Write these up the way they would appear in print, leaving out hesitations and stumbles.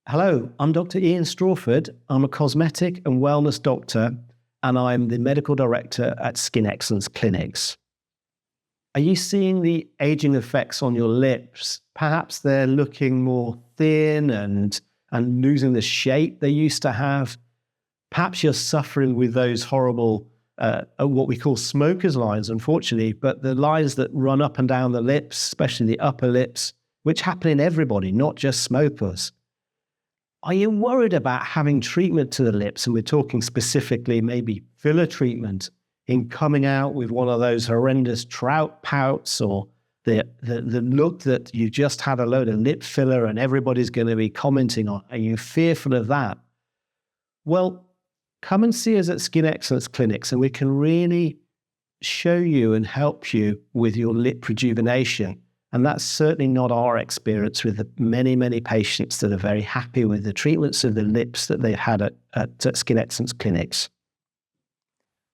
Hello, I'm Dr. Ian Strawford. I'm a cosmetic and wellness doctor, and I'm the medical director at Skin Excellence Clinics. Are you seeing the aging effects on your lips? Perhaps they're looking more thin and losing the shape they used to have. Perhaps you're suffering with those horrible, what we call smoker's lines, unfortunately, but the lines that run up and down the lips, especially the upper lips, which happen in everybody, not just smokers. Are you worried about having treatment to the lips? And we're talking specifically maybe filler treatment in coming out with one of those horrendous trout pouts, or the look that you just had a load of lip filler and everybody's going to be commenting on. Are you fearful of that? Well, come and see us at Skin Excellence Clinics and we can really show you and help you with your lip rejuvenation. And that's certainly not our experience with the many, many patients that are very happy with the treatments of the lips that they've had at Skin Excellence Clinics.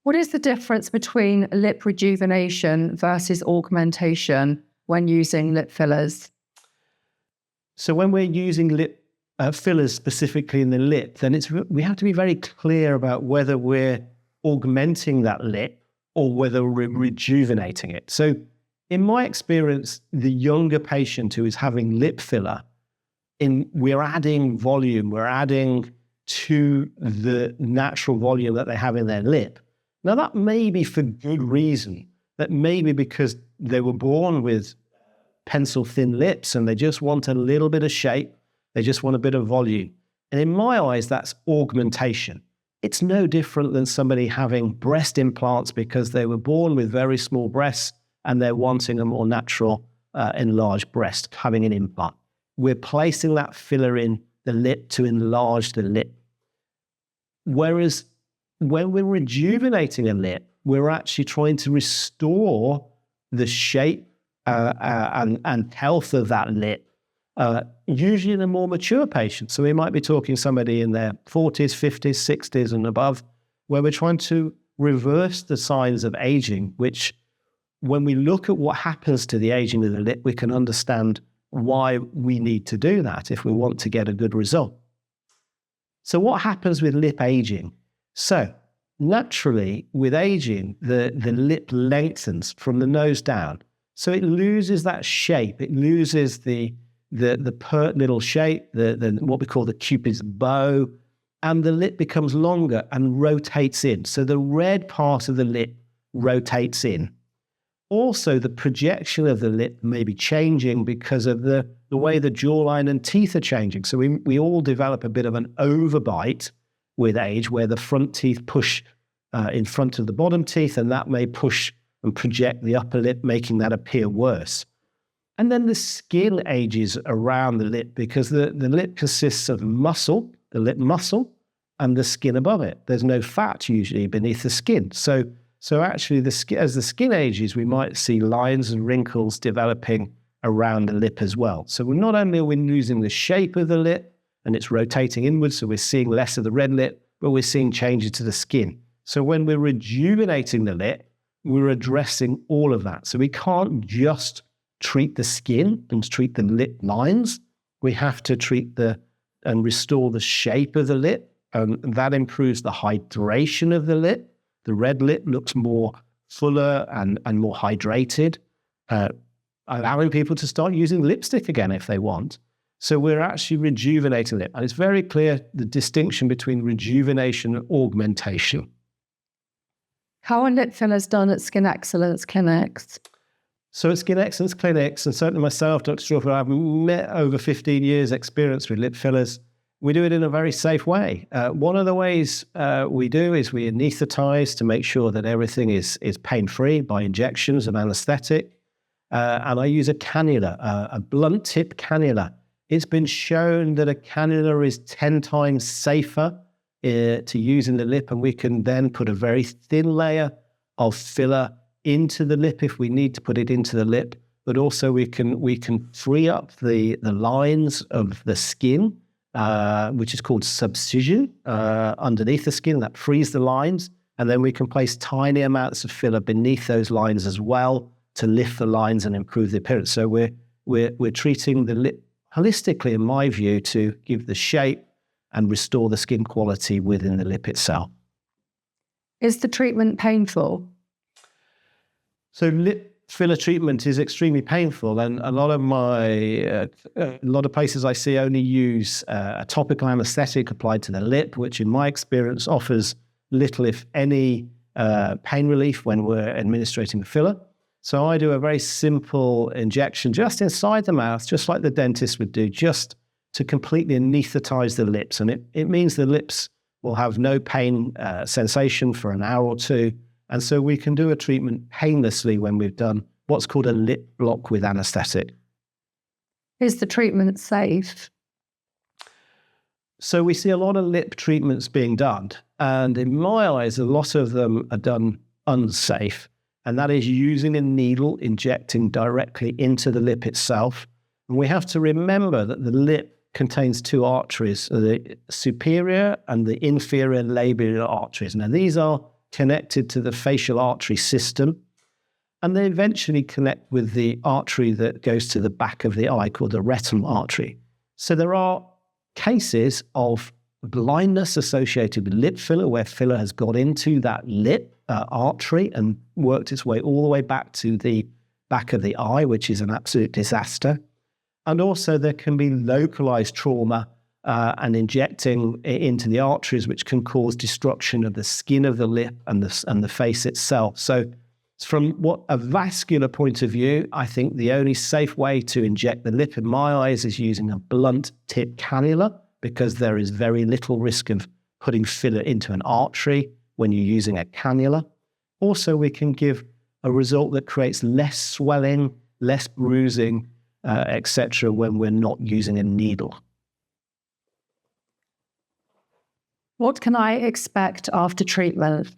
What is the difference between lip rejuvenation versus augmentation when using lip fillers? So when we're using lip fillers specifically in the lip, then we have to be very clear about whether we're augmenting that lip or whether we're rejuvenating it. So in my experience, the younger patient who is having lip filler, we're adding volume, we're adding to the natural volume that they have in their lip. Now, that may be for good reason. That may be because they were born with pencil-thin lips and they just want a little bit of shape, they just want a bit of volume. And in my eyes, that's augmentation. It's no different than somebody having breast implants because they were born with very small breasts and they're wanting a more natural enlarged breast, having an implant. We're placing that filler in the lip to enlarge the lip. Whereas when we're rejuvenating a lip, we're actually trying to restore the shape and health of that lip, usually in a more mature patient. So we might be talking somebody in their 40s, 50s, 60s and above, where we're trying to reverse the signs of aging, which when we look at what happens to the aging of the lip, we can understand why we need to do that if we want to get a good result. So what happens with lip aging? So naturally, with aging, the lip lengthens from the nose down. So it loses that shape. It loses the pert little shape, what we call the Cupid's bow, and the lip becomes longer and rotates in. So the red part of the lip rotates in. Also, the projection of the lip may be changing because of the way the jawline and teeth are changing. So we all develop a bit of an overbite with age, where the front teeth push in front of the bottom teeth, and that may push and project the upper lip, making that appear worse. And then the skin ages around the lip because the lip consists of muscle, the lip muscle, and the skin above it. There's no fat usually beneath the skin. So actually, as the skin ages, we might see lines and wrinkles developing around the lip as well. So not only are we losing the shape of the lip and it's rotating inwards, so we're seeing less of the red lip, but we're seeing changes to the skin. So when we're rejuvenating the lip, we're addressing all of that. So we can't just treat the skin and treat the lip lines. We have to treat and restore the shape of the lip, and that improves the hydration of the lip. The red lip looks more fuller and more hydrated, allowing people to start using lipstick again if they want. So we're actually rejuvenating it. And it's very clear the distinction between rejuvenation and augmentation. How are lip fillers done at Skin Excellence Clinics? So at Skin Excellence Clinics, and certainly myself, Dr. Strawford, I've met over 15 years experience with lip fillers. We do it in a very safe way. One of the ways we do is we anesthetize to make sure that everything is pain-free by injections of anesthetic. And I use a cannula, a blunt tip cannula. It's been shown that a cannula is 10 times safer to use in the lip, and we can then put a very thin layer of filler into the lip if we need to put it into the lip. But also we can free up the lines of the skin, which is called subcision, underneath the skin, that frees the lines. And then we can place tiny amounts of filler beneath those lines as well to lift the lines and improve the appearance. So we're treating the lip holistically, in my view, to give the shape and restore the skin quality within the lip itself. Is the treatment painful? So lip filler treatment is extremely painful, and a lot of places I see only use a topical anesthetic applied to the lip, which in my experience offers little, if any, pain relief when we're administrating the filler. So I do a very simple injection just inside the mouth, just like the dentist would do, just to completely anesthetize the lips. And it means the lips will have no pain sensation for an hour or two. And so we can do a treatment painlessly when we've done what's called a lip block with anesthetic. Is the treatment safe? So we see a lot of lip treatments being done. And in my eyes, a lot of them are done unsafe. And that is using a needle, injecting directly into the lip itself. And we have to remember that the lip contains two arteries, the superior and the inferior labial arteries. Now, these are connected to the facial artery system, and they eventually connect with the artery that goes to the back of the eye called the retinal artery. So there are cases of blindness associated with lip filler, where filler has got into that lip artery and worked its way all the way back to the back of the eye, which is an absolute disaster. And also there can be localized trauma and injecting into the arteries, which can cause destruction of the skin of the lip and the face itself. So from what a vascular point of view, I think the only safe way to inject the lip in my eyes is using a blunt tip cannula, because there is very little risk of putting filler into an artery when you're using a cannula. Also, we can give a result that creates less swelling, less bruising, etc. when we're not using a needle. What can I expect after treatment?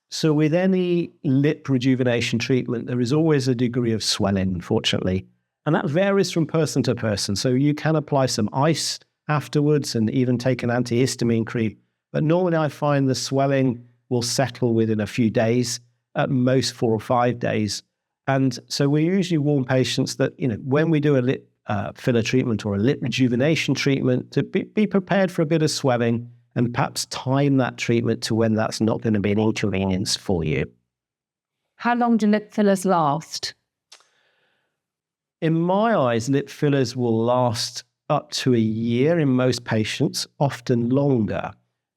So with any lip rejuvenation treatment, there is always a degree of swelling, unfortunately. And that varies from person to person. So you can apply some ice afterwards and even take an antihistamine cream. But normally I find the swelling will settle within a few days, at most 4 or 5 days. And so we usually warn patients that, when we do a lip filler treatment or a lip rejuvenation treatment, to be prepared for a bit of swelling and perhaps time that treatment to when that's not going to be an inconvenience for you. How long do lip fillers last? In my eyes, lip fillers will last up to a year in most patients, often longer.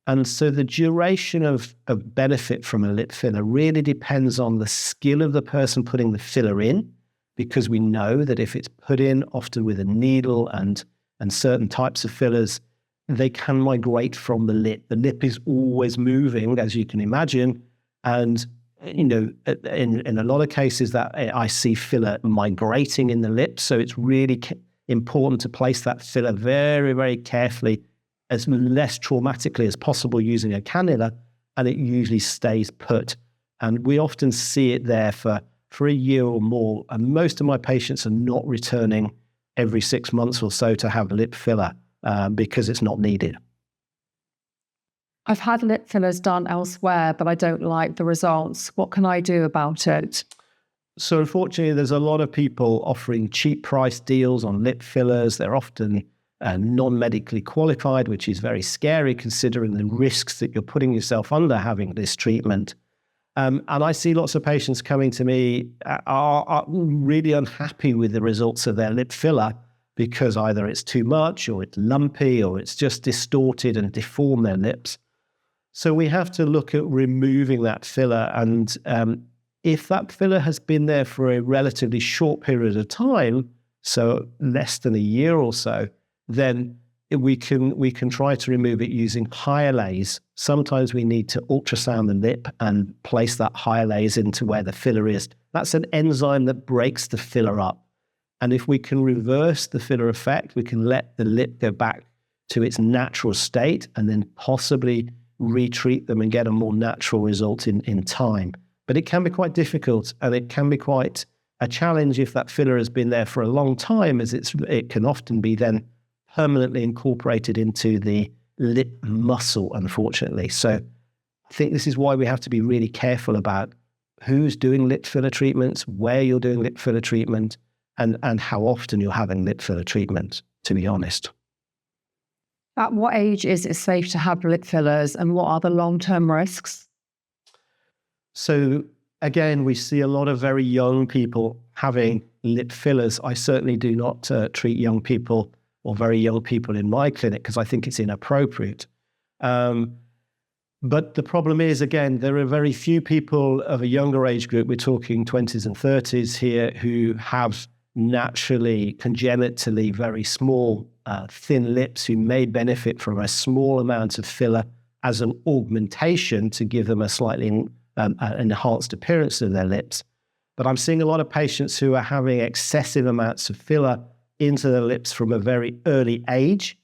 And so the duration of benefit from a lip filler really depends on the skill of the person putting the filler in, because we know that if it's put in often with a needle and certain types of fillers, they can migrate from the lip. The lip is always moving, as you can imagine. And, in a lot of cases that I see filler migrating in the lip. So it's really important to place that filler very, very carefully, as less traumatically as possible using a cannula, and it usually stays put. And we often see it there for a year or more. And most of my patients are not returning every 6 months or so to have lip filler because it's not needed. I've had lip fillers done elsewhere, but I don't like the results. What can I do about it? So unfortunately, there's a lot of people offering cheap price deals on lip fillers. They're often non-medically qualified, which is very scary considering the risks that you're putting yourself under having this treatment. And I see lots of patients coming to me are really unhappy with the results of their lip filler, because either it's too much or it's lumpy or it's just distorted and deformed their lips. So we have to look at removing that filler. And if that filler has been there for a relatively short period of time, so less than a year or so, then we can try to remove it using hyalase. Sometimes we need to ultrasound the lip and place that hyalase into where the filler is. That's an enzyme that breaks the filler up. And if we can reverse the filler effect, we can let the lip go back to its natural state and then possibly retreat them and get a more natural result in time. But it can be quite difficult, and it can be quite a challenge if that filler has been there for a long time, as it can often be then permanently incorporated into the lip muscle, unfortunately. So I think this is why we have to be really careful about who's doing lip filler treatments, where you're doing lip filler treatment, and how often you're having lip filler treatment, to be honest. At what age is it safe to have lip fillers, and what are the long-term risks? So again, we see a lot of very young people having lip fillers. I certainly do not treat young people or very young people in my clinic because I think it's inappropriate. But the problem is, again, there are very few people of a younger age group, we're talking 20s and 30s here, who have naturally, congenitally very small, thin lips, who may benefit from a small amount of filler as an augmentation to give them a slightly enhanced appearance of their lips. But I'm seeing a lot of patients who are having excessive amounts of filler into their lips from a very early age.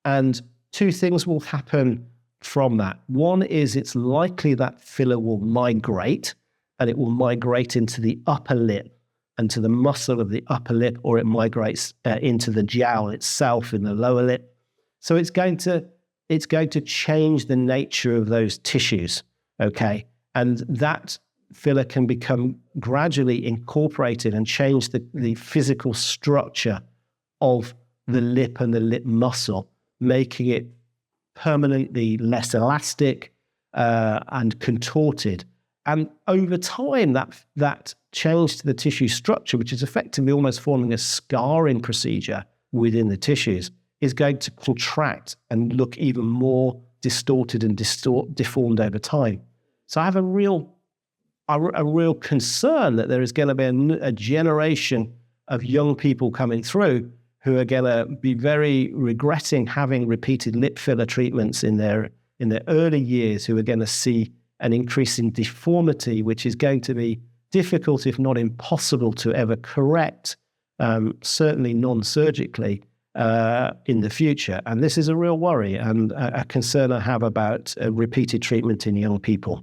And two things will happen from that. One is it's likely that filler will migrate, and it will migrate into the upper lip and to the muscle of the upper lip, or it migrates into the jowl itself in the lower lip. So it's going to change the nature of those tissues, okay? And that filler can become gradually incorporated and change the physical structure of the lip and the lip muscle, making it permanently less elastic and contorted. And over time, that change to the tissue structure, which is effectively almost forming a scarring procedure within the tissues, is going to contract and look even more distorted and deformed over time. So I have a real concern that there is going to be a generation of young people coming through who are going to be very regretting having repeated lip filler treatments in their early years, who are going to see an increase in deformity, which is going to be difficult, if not impossible, to ever correct, certainly non-surgically, in the future. And this is a real worry and a concern I have about repeated treatment in young people.